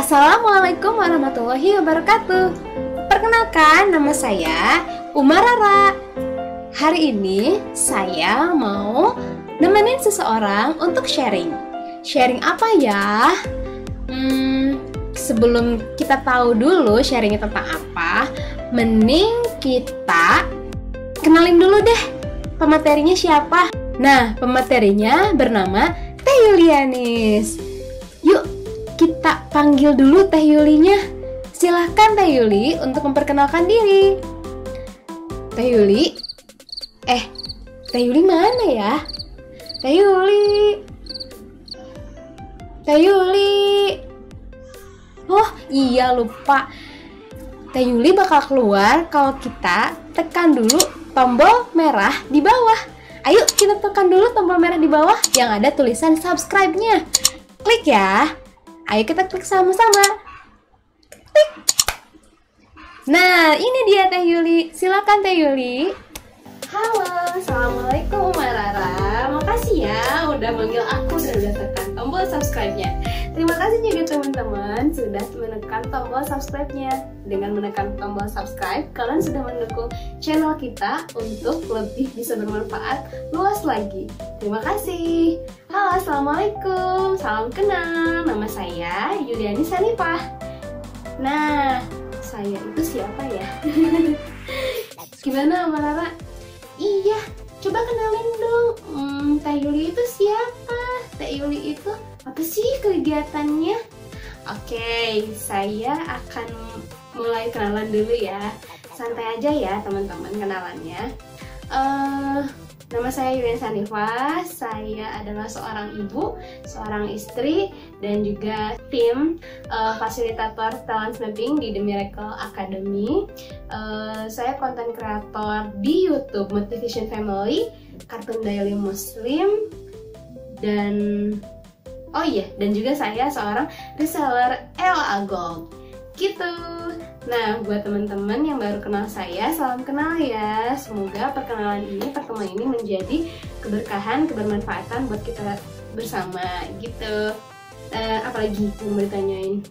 Assalamualaikum warahmatullahi wabarakatuh. Perkenalkan, nama saya Umarara. Hari ini saya mau nemenin seseorang untuk sharing. Sharing apa ya? Sebelum kita tahu dulu sharingnya tentang apa, mending kita kenalin dulu deh pematerinya siapa. Nah, pematerinya bernama Teh Yulianis. Yuk, kita panggil dulu Teh Yulinya. Silahkan Teh Yuli untuk memperkenalkan diri. Teh Yuli? Teh Yuli mana ya? Teh Yuli? Teh Yuli? Oh iya, lupa. Teh Yuli bakal keluar kalau kita tekan dulu tombol merah di bawah. Ayo kita tekan dulu tombol merah di bawah yang ada tulisan subscribe-nya. Klik ya. Ayo kita klik sama-sama. Klik. Nah, ini dia Teh Yuli. Silakan Teh Yuli. Halo, assalamualaikum Mbak Rara. Makasih ya udah manggil aku dan udah tekan tombol subscribe-nya. Terima kasih juga teman-teman sudah menekan tombol subscribe-nya. Dengan menekan tombol subscribe, kalian sudah mendukung channel kita untuk lebih bisa bermanfaat luas lagi. Terima kasih. Halo, assalamualaikum. Salam kenal. Nama saya Yulianis Hanifah. Nah, saya itu siapa ya? Gimana Mbak Rara? Iya, coba kenalin dong. Teh Yuli itu siapa? Teh Yuli itu apa sih kegiatannya? Oke, saya akan mulai kenalan dulu ya. Santai aja ya teman-teman kenalannya. Nama saya Yulianis Hanifah. Saya adalah seorang ibu, seorang istri, dan juga tim fasilitator talent mapping di The Miracle Academy. Saya konten kreator di YouTube Motivation Family, Kartun Daily Muslim, dan dan juga saya seorang reseller LA Gold. Gitu. Nah, buat teman-teman yang baru kenal saya, salam kenal ya. Semoga pertemuan ini menjadi keberkahan, kebermanfaatan buat kita bersama gitu. Apalagi yang mau ditanyain?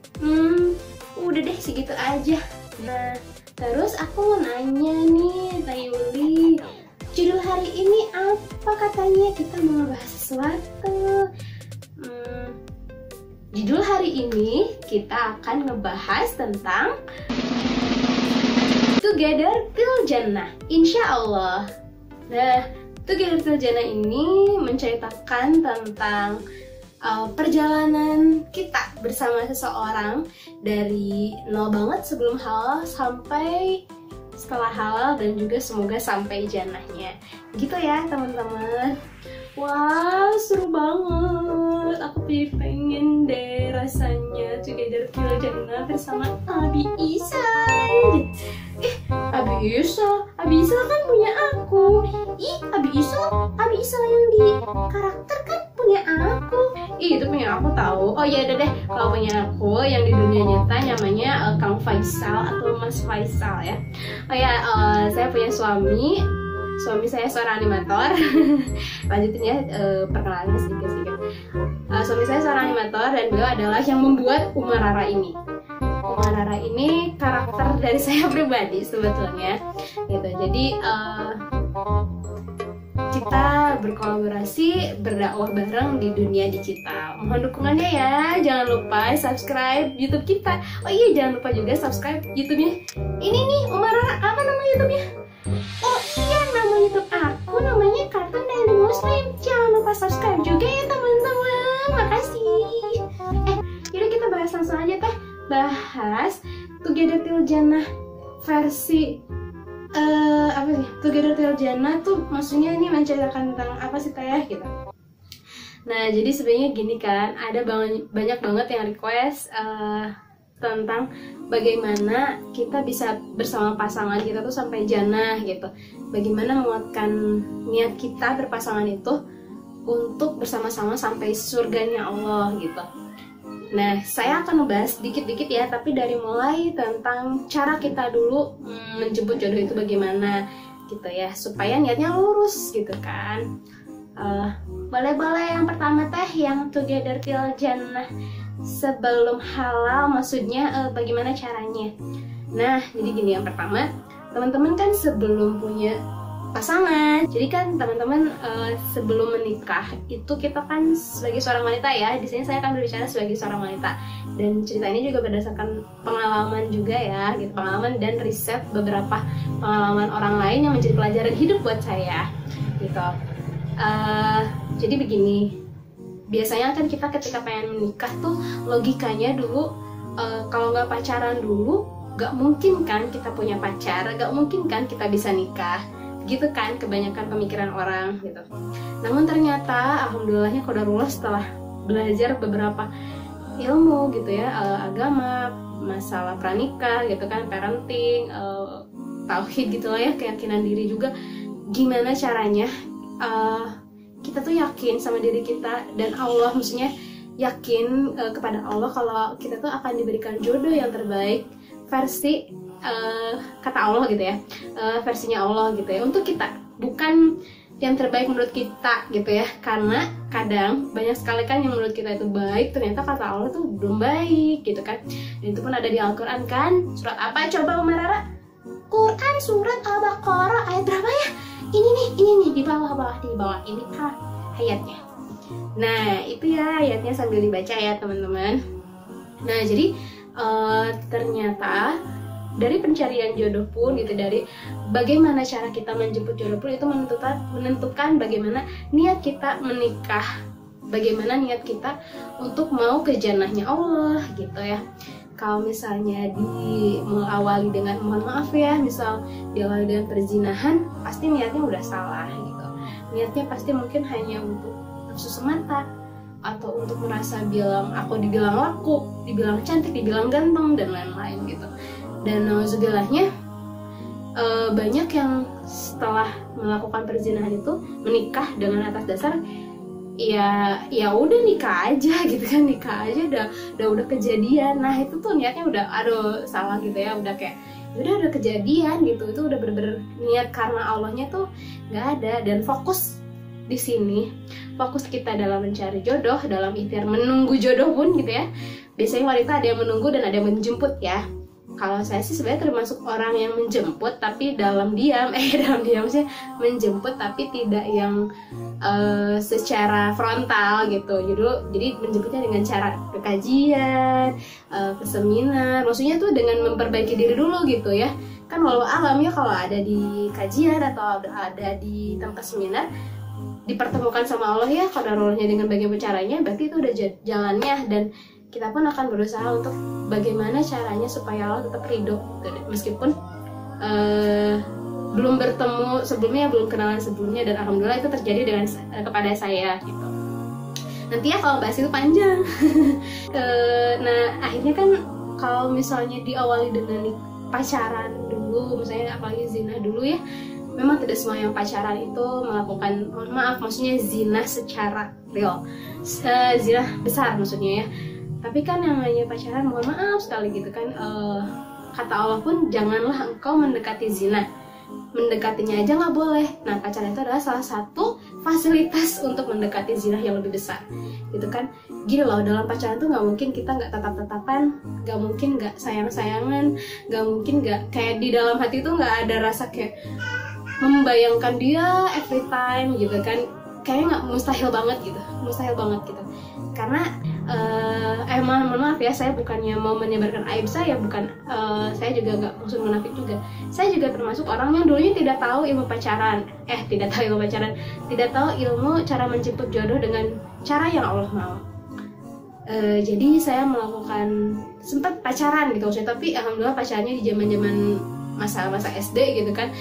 Udah deh segitu aja. Nah, terus aku mau nanya nih, Teh Yuli, judul hari ini apa katanya? Kita mau ngebahas sesuatu. Judul hari ini kita akan ngebahas tentang Together Till Jannah, insya Allah. Nah, Together Till Jannah ini menceritakan tentang perjalanan kita bersama seseorang dari nol banget sebelum halal sampai setelah halal dan juga semoga sampai jannahnya. Gitu ya teman-teman. Wah, seru banget. Aku pengen deh rasanya Together Till Jannah bersama Abi Isan. Abi Isa kan punya aku. Abi Isa yang di karakter kan punya aku. Itu punya aku tahu. Oh iya udah deh, kalau punya aku yang di dunia nyata namanya Kang Faisal atau Mas Faisal ya. Oh ya, saya punya suami saya seorang animator. Lanjutin ya perkenalannya sedikit-sedikit. Suami saya seorang animator dan beliau adalah yang membuat Umarara ini. Umarara ini karakter dari saya pribadi sebetulnya gitu. Jadi kita berkolaborasi, berdakwah bareng di dunia digital. Mohon dukungannya ya. Jangan lupa subscribe YouTube kita. Oh iya, jangan lupa juga subscribe YouTube-nya. Ini nih, Umarara, apa nama YouTube-nya? Oh iya, nama YouTube aku namanya Kartun Daily Muslim. Jangan lupa subscribe juga ya teman-teman. Makasih. Yaudah kita bahas langsung aja Teh. Bahas Together Till Jannah versi apa sih? Together Till Jannah tuh maksudnya ini menceritakan tentang apa sih Teh gitu. Nah, jadi sebenarnya gini kan, ada banyak banget yang request tentang bagaimana kita bisa bersama pasangan kita tuh sampai jannah gitu. Bagaimana menguatkan niat kita berpasangan itu untuk bersama-sama sampai surganya Allah gitu. Nah, saya akan membahas dikit-dikit ya, tapi dari mulai tentang cara kita dulu menjemput jodoh itu bagaimana gitu ya, supaya niatnya lurus gitu kan. Boleh-boleh yang pertama Teh, yang Together Till Jannah. sebelum halal, maksudnya bagaimana caranya. Nah, jadi gini, yang pertama, teman-teman kan sebelum punya pasangan, jadi kan teman-teman sebelum menikah itu kita kan sebagai seorang wanita ya, di sini saya akan berbicara sebagai seorang wanita, dan cerita ini juga berdasarkan pengalaman juga ya, gitu, pengalaman dan riset beberapa pengalaman orang lain yang menjadi pelajaran hidup buat saya, gitu. Jadi begini, biasanya kan kita ketika pengen menikah tuh logikanya dulu, kalau nggak pacaran dulu, nggak mungkin kan kita punya pacar, nggak mungkin kan kita bisa nikah, gitu kan kebanyakan pemikiran orang gitu. Namun ternyata alhamdulillahnya qadarullah, setelah belajar beberapa ilmu gitu ya, agama, masalah pranikah gitu kan, parenting, tauhid gitu lah ya, keyakinan diri juga, gimana caranya kita tuh yakin sama diri kita dan Allah, maksudnya yakin kepada Allah kalau kita tuh akan diberikan jodoh yang terbaik versi kata Allah gitu ya, versinya Allah gitu ya untuk kita, bukan yang terbaik menurut kita gitu ya, karena kadang banyak sekali kan yang menurut kita itu baik, ternyata kata Allah tuh belum baik gitu kan. Dan itu pun ada di Al-Quran kan, surat apa coba Umar Rara? Quran surat Al-Baqarah ayat berapa ya? Ini nih di bawah ini ayatnya. Nah itu ya ayatnya, sambil dibaca ya teman-teman. Nah jadi ternyata dari pencarian jodoh pun gitu, dari bagaimana cara kita menjemput jodoh pun itu menentukan bagaimana niat kita menikah, bagaimana niat kita untuk mau ke jannahnya Allah gitu ya. Kalau misalnya diawali dengan mohon maaf ya, misal diawali dengan perzinahan, pasti niatnya udah salah gitu. Niatnya pasti mungkin hanya untuk nafsu semata, atau untuk merasa aku dibilang laku, dibilang cantik, dibilang ganteng dan lain-lain gitu. Dan nauzubillahnya banyak yang setelah melakukan perzinahan itu menikah dengan atas dasar ya udah nikah aja gitu kan, nikah aja udah kejadian. Nah itu tuh niatnya udah salah gitu ya, udah kayak udah kejadian gitu, itu udah bener-bener niat karena Allahnya tuh nggak ada. Dan fokus di sini, fokus kita dalam mencari jodoh, dalam ikhtiar menunggu jodoh pun gitu ya, biasanya wanita ada yang menunggu dan ada yang menjemput ya. Kalau saya sih sebenarnya termasuk orang yang menjemput tapi dalam diam, maksudnya menjemput tapi tidak yang secara frontal gitu. Jadi menjemputnya dengan cara ke kajian, ke seminar, maksudnya tuh dengan memperbaiki diri dulu gitu ya. Kan walau alam ya, kalau ada di kajian atau ada di tempat seminar, dipertemukan sama Allah ya, qadarulahnya dengan bagaimana caranya, berarti itu udah jalannya. Dan kita pun akan berusaha untuk bagaimana caranya supaya Allah tetap ridho gitu. Meskipun belum bertemu sebelumnya, belum kenalan sebelumnya, dan alhamdulillah itu terjadi kepada saya gitu. Nanti ya kalau bahas itu panjang. Nah akhirnya kan kalau misalnya diawali dengan pacaran dulu, misalnya apalagi zina dulu ya, memang tidak semua yang pacaran itu melakukan, mohon maaf, maksudnya zina secara real, zina besar maksudnya ya. Tapi kan yang namanya pacaran, mohon maaf sekali gitu kan, kata Allah pun janganlah engkau mendekati zina, mendekatinya aja nggak boleh. Nah pacaran itu adalah salah satu fasilitas untuk mendekati zina yang lebih besar gitu kan. Gini loh, dalam pacaran tuh nggak mungkin kita nggak tatap-tatapan, nggak mungkin nggak sayang-sayangan, nggak mungkin nggak kayak di dalam hati tuh nggak ada rasa kayak membayangkan dia every time gitu kan. Kayaknya nggak, mustahil banget gitu. Karena mohon maaf ya, saya bukannya mau menyebarkan aib saya, saya juga nggak maksud munafik juga. Saya juga termasuk orang yang dulunya tidak tahu ilmu pacaran, tidak tahu ilmu cara menjemput jodoh dengan cara yang Allah mau. Jadi saya melakukan sempat pacaran gitu maksudnya, tapi alhamdulillah pacarannya di zaman-zaman masa-masa SD gitu kan,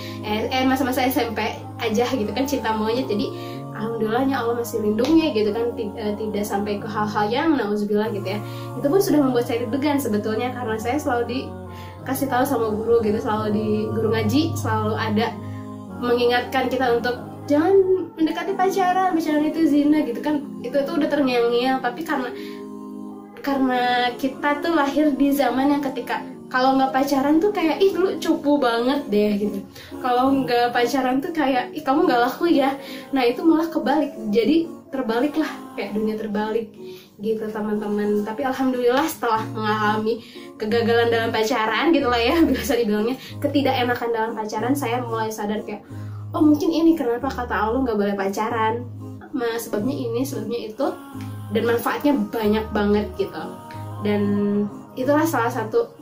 masa-masa SMP aja gitu kan, cinta monyet. Jadi alhamdulillahnya Allah masih lindungi gitu kan, tidak sampai ke hal-hal yang nauzubillah gitu ya. Itu pun sudah membuat saya deg-degan sebetulnya, karena saya selalu dikasih tahu sama guru gitu, selalu di guru ngaji selalu ada mengingatkan kita untuk jangan mendekati pacaran itu zina gitu kan. Itu udah terngiang-ngiang, tapi karena kita tuh lahir di zaman yang ketika kalau nggak pacaran tuh kayak ih lu cupu banget deh gitu, kalau nggak pacaran tuh kayak ih kamu nggak laku ya. Nah itu malah kebalik, jadi terbalik lah, kayak dunia terbalik gitu teman-teman. Tapi alhamdulillah setelah mengalami kegagalan dalam pacaran gitulah ya, biasa dibilangnya ketidakenakan dalam pacaran, saya mulai sadar kayak, oh mungkin ini kenapa kata Allah nggak boleh pacaran, sebabnya ini, sebabnya itu, dan manfaatnya banyak banget gitu. Dan itulah salah satu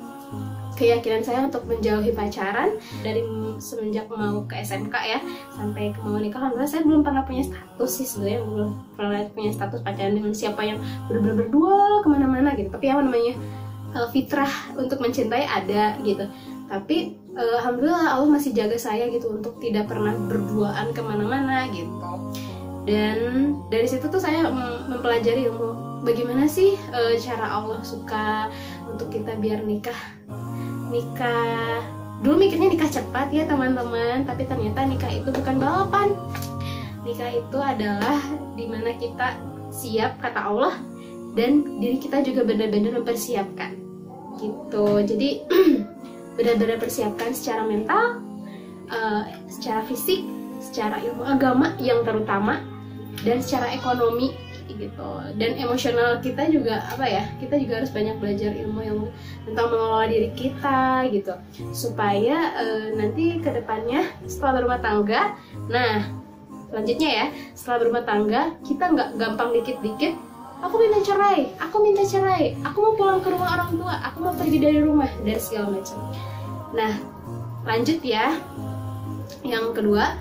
keyakinan saya untuk menjauhi pacaran. Dari semenjak mau ke SMK ya sampai ke mau nikah, alhamdulillah saya belum pernah punya status sih sebenarnya, belum pernah punya status pacaran dengan siapa yang benar-benar berdua kemana-mana gitu. Tapi yang namanya fitrah untuk mencintai ada gitu. Tapi alhamdulillah Allah masih jaga saya gitu untuk tidak pernah berduaan kemana-mana gitu. Dan dari situ tuh saya mempelajari ilmu bagaimana sih cara Allah suka untuk kita biar nikah. Dulu mikirnya nikah cepat ya teman-teman, tapi ternyata nikah itu bukan balapan. Nikah itu adalah dimana kita siap kata Allah, dan diri kita juga benar-benar mempersiapkan gitu. Jadi benar-benar persiapkan secara mental, secara fisik, secara ilmu agama yang terutama, dan secara ekonomi gitu. Dan emosional kita juga kita juga harus banyak belajar ilmu tentang mengelola diri kita gitu, supaya nanti kedepannya setelah berumah tangga, nah selanjutnya ya, setelah berumah tangga kita nggak gampang dikit-dikit aku minta cerai, aku mau pulang ke rumah orang tua, aku mau pergi dari rumah, dan segala macam. Nah lanjut ya, yang kedua,